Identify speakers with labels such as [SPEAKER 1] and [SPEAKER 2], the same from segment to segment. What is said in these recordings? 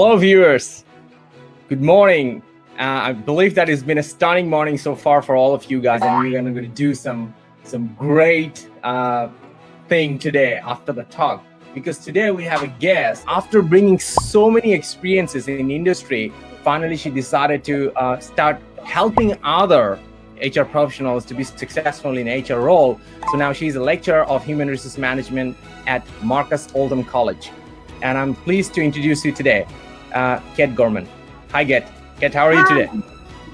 [SPEAKER 1] Hello, viewers. Good morning. I believe that it's been a stunning morning so far for all of you guys, and we're going to do some great thing today after the talk. Because today we have a guest. After bringing so many experiences in industry, finally she decided to start helping other HR professionals to be successful in HR role. So now she's a lecturer of human resource management at Marcus Oldham College. And I'm pleased to introduce you today, Kat Gorman. Hi, Kat. Kat, how are you today?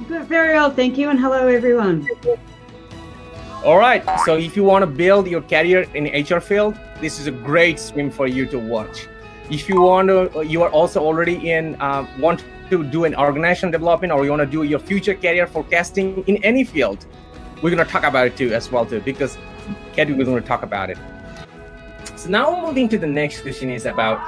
[SPEAKER 2] Good, very well, thank you, and hello, everyone.
[SPEAKER 1] All right. So if you want to build your career in HR field, this is a great stream for you to watch. If you want to, you are also already in, want to do an organizational development, or you want to do your future career forecasting in any field, we're going to talk about it too, because Kat is going to talk about it. So now moving to the next question is about,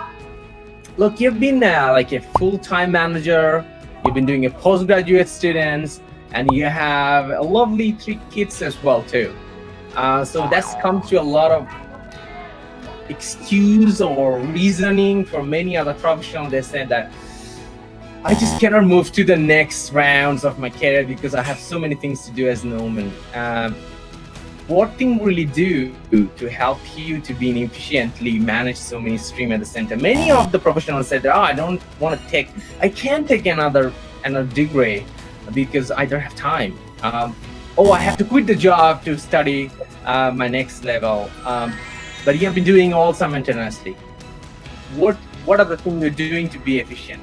[SPEAKER 1] look, you've been like a full-time manager, you've been doing a postgraduate students, and you have a lovely 3 kids as well too. So that's come to a lot of excuse or reasoning for many other professionals. They said that I just cannot move to the next rounds of my career because I have so many things to do as a woman. What thing really do to help you to be efficiently manage so many streams at the center? Many of the professionals said, "Oh, I can't take another degree because I don't have time. Oh, I have to quit the job to study my next level." But you have been doing all simultaneously. What are the things you're doing to be efficient?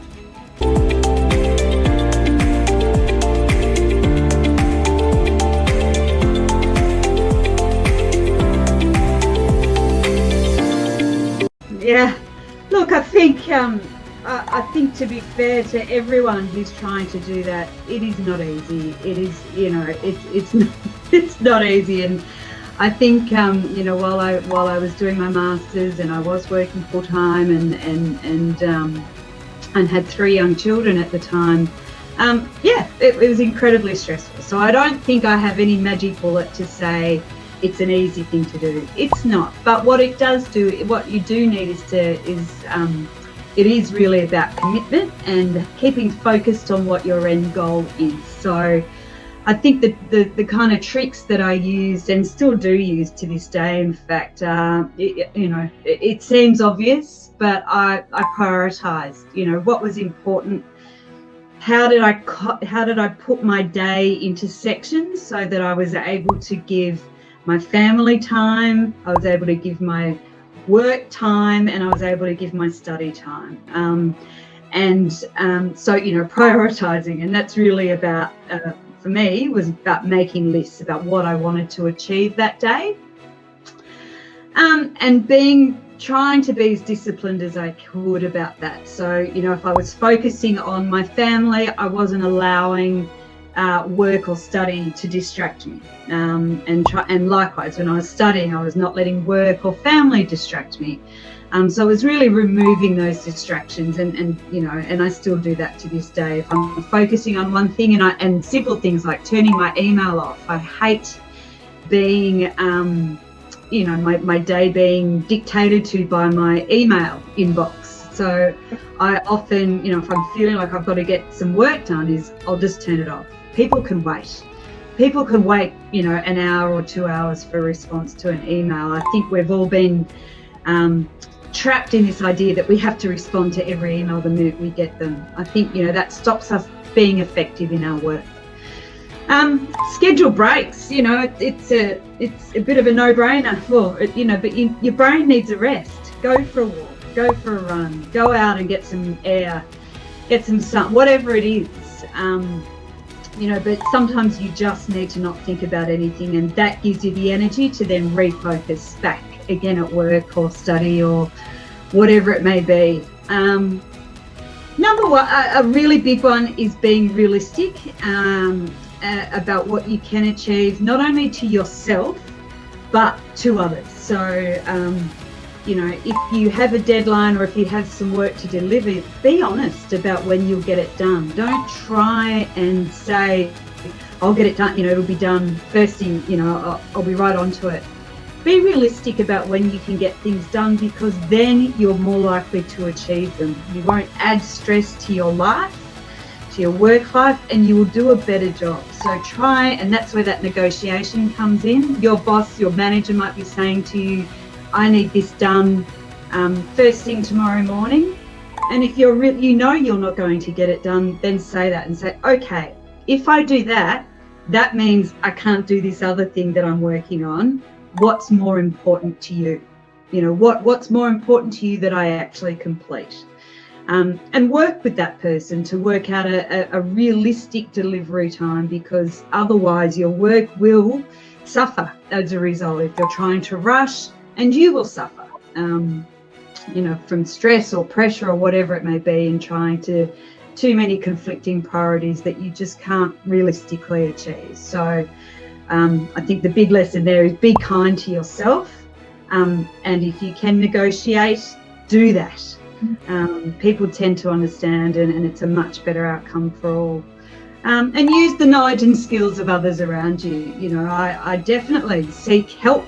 [SPEAKER 2] Yeah, look, I think to be fair to everyone who's trying to do that, it is not easy. It is, it's not easy. And I think, while I was doing my masters and I was working full time and had 3 young children at the time, it was incredibly stressful. So I don't think I have any magic bullet to say it's an easy thing to do. It's not. But what it does do, what you do need it is really about commitment and keeping focused on what your end goal is. So I think that the kind of tricks that I used and still do use to this day, in fact, it seems obvious, but I prioritized, what was important. How did I put my day into sections so that I was able to give my family time, I was able to give my work time, and I was able to give my study time. So prioritizing, and that's really about, for me, was about making lists about what I wanted to achieve that day, and trying to be as disciplined as I could about that. So, if I was focusing on my family, I wasn't allowing work or study to distract me, and likewise when I was studying, I was not letting work or family distract me. So I was really removing those distractions, and I still do that to this day. If I'm focusing on one thing, and simple things like turning my email off. I hate being my day being dictated to by my email inbox. So I often, if I'm feeling like I've got to get some work done, I'll just turn it off. People can wait, an hour or 2 hours for a response to an email. I think we've all been trapped in this idea that we have to respond to every email the minute we get them. I think, that stops us being effective in our work. Schedule breaks, it's a bit of a no-brainer. Well, but your brain needs a rest. Go for a walk, go for a run, go out and get some air, get some sun, whatever it is. But sometimes you just need to not think about anything, and that gives you the energy to then refocus back again at work or study or whatever it may be. Number one, a really big one is being realistic about what you can achieve, not only to yourself, but to others. So, if you have a deadline or if you have some work to deliver, be honest about when you'll get it done. Don't try and say, I'll get it done, it'll be done first thing, I'll be right onto it. be realistic about when you can get things done, because then you're more likely to achieve them. You won't add stress to your life, to your work life, and you will do a better job. So try, and that's where that negotiation comes in. Your boss, your manager might be saying to you, I need this done first thing tomorrow morning. And if you're you're not going to get it done, then say that and say, okay, if I do that, that means I can't do this other thing that I'm working on. What's more important to you? You know, what's more important to you that I actually complete? And work with that person to work out a realistic delivery time, because otherwise your work will suffer as a result if you're trying to rush, and you will suffer, from stress or pressure or whatever it may be, in trying to too many conflicting priorities that you just can't realistically achieve. So I think the big lesson there is be kind to yourself, and if you can negotiate, do that. People tend to understand, and it's a much better outcome for all. And use the knowledge and skills of others around you. You know, I definitely seek help.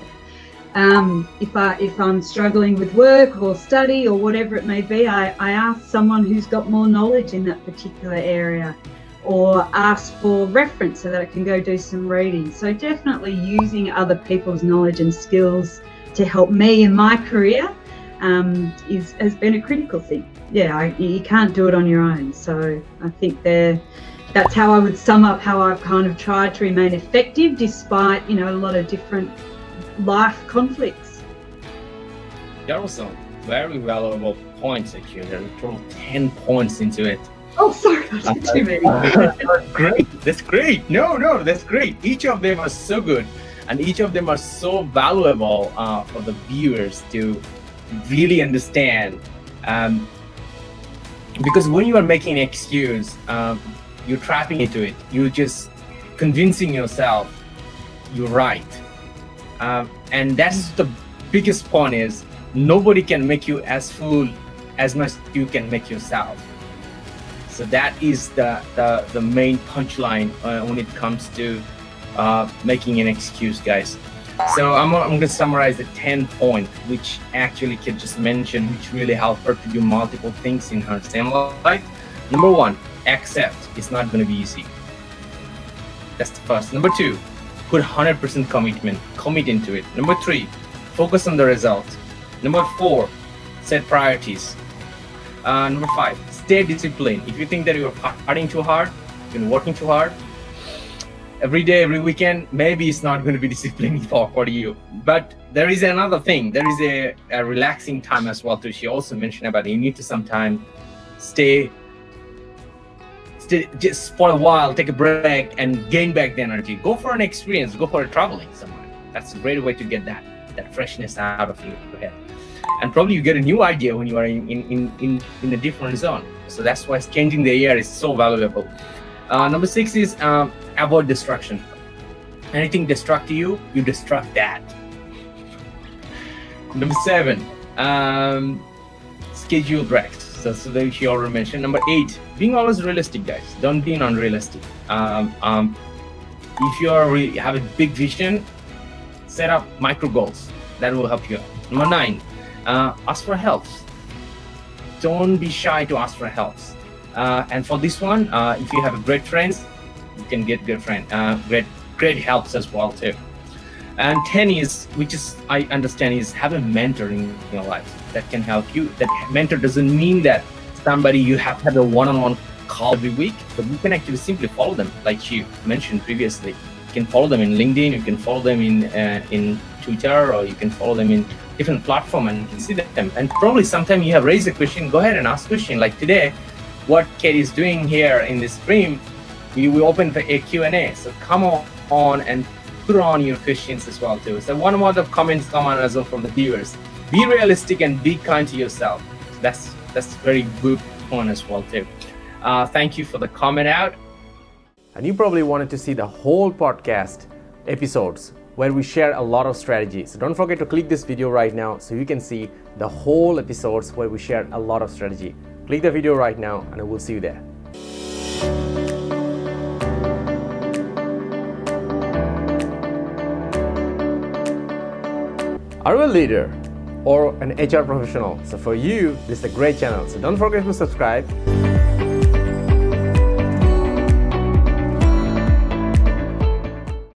[SPEAKER 2] If I'm struggling with work or study or whatever it may be, I ask someone who's got more knowledge in that particular area, or ask for reference so that I can go do some reading. So definitely using other people's knowledge and skills to help me in my career has been a critical thing. Yeah, you can't do it on your own. So I think that's how I would sum up how I've kind of tried to remain effective despite, a lot of different life conflicts.
[SPEAKER 1] There were some very valuable points actually. There were total 10 points into it.
[SPEAKER 2] Oh, sorry, I did too many.
[SPEAKER 1] That's great. No, that's great. Each of them are so good, and each of them are so valuable for the viewers to really understand. Because when you are making an excuse, you're trapping into it. You're just convincing yourself you're right. And that's the biggest point, is nobody can make you as fool as much as you can make yourself. So that is the main punchline when it comes to making an excuse, guys. So I'm going to summarize the 10 points, which actually Kit just mentioned, which really helped her to do multiple things in her same life. Number 1, accept it's not going to be easy. That's the first. Number 2, put 100% commit into it. Number 3, focus on the result. Number 4, set priorities. Number 5, stay disciplined. If you think that you're partying too hard, you're working too hard, every day, every weekend, maybe it's not going to be disciplining for you. But there is another thing. There is a relaxing time as well too. She also mentioned about it. You need to sometimes stay just for a while, take a break and gain back the energy. Go for an experience, go for a traveling somewhere. That's a great way to get that freshness out of your head. And probably you get a new idea when you are in a different zone. So that's why changing the air is so valuable. Number 6 is avoid distraction. Anything distract you, you distract that. Number 7, schedule breaks. So that she already mentioned. Number 8, being always realistic, guys. Don't be unrealistic. If you have a big vision, set up micro goals. That will help you out. Number 9, ask for help. Don't be shy to ask for help. And for this one, if you have great friends, you can get good friend, great helps as well too. And 10 is, which is I understand, is have a mentor in your life that can help you. That mentor doesn't mean that somebody you have to have a one-on-one call every week, but you can actually simply follow them, like she mentioned previously. You can follow them in LinkedIn, you can follow them in Twitter, or you can follow them in different platform, and you can see them. And probably sometime you have raised a question, go ahead and ask question. Like today, what Kate is doing here in this stream, we open for a Q&A. So come on and put on your questions as well too. So one more of comments come on as well from the viewers. Be realistic and be kind to yourself. That's very good one as well too. Thank you for the comment out.
[SPEAKER 3] And you probably wanted to see the whole podcast episodes where we share a lot of strategies. So don't forget to click this video right now so you can see the whole episodes where we share a lot of strategy. Click the video right now and I will see you there. Are you a leader or an HR professional? So for you, this is a great channel. So don't forget to subscribe.